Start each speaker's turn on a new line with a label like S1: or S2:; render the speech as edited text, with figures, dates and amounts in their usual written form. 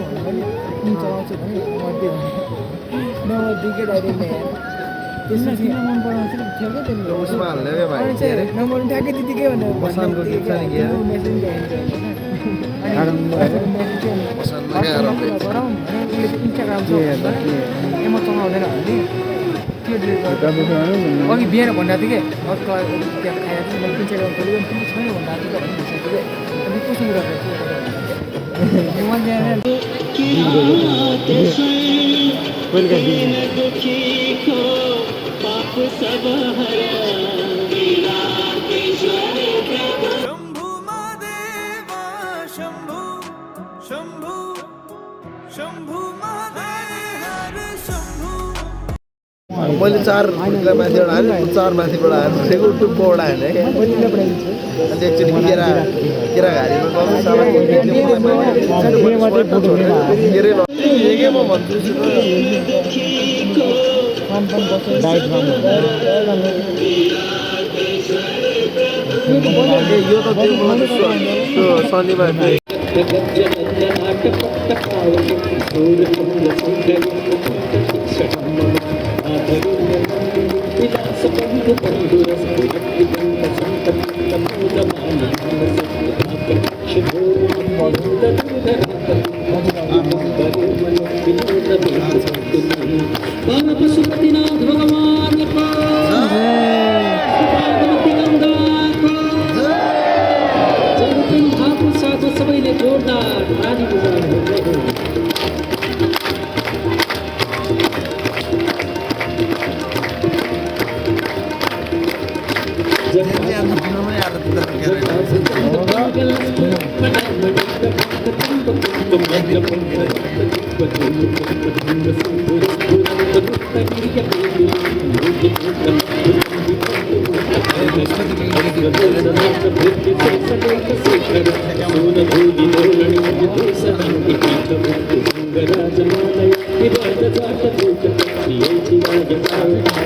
S1: कुन चलाउँछु भने नम्बर 2 नम्बर 2 के डाइरेक्ट नै त्यसपछि मन पराउँछ ठ्याक्कै त्यसले
S2: उसमा हाल्ने के भाइ
S1: नम्बर ठ्याक्कै त्यतिकै भनेर
S2: मसानको गीत छ नि के
S1: मेसेज गराउँ उसले चाहिँ इन्स्टाग्राम छ म चलाउँदैन भने त्यो अघि बिहान भनिरहेको थिएँ कि अर्को त्यहाँ खाएर चाहिँ मैले इन्स्टाग्राम खोलेको पनि छैन भनिरहेको थिएँ भनिसकेको थिएँ अनि कसो गरेको
S2: मैले 4 फुटका माथिबाट हालेँ 4 माथिबाट हालेको टुप्पोबाट हालेँ अनि एकचोटि केरा घारीमा गएको सामान म भन्छु यो त त्यो शनिबार
S3: सबैले जोरदार ताली बजाउनु राजा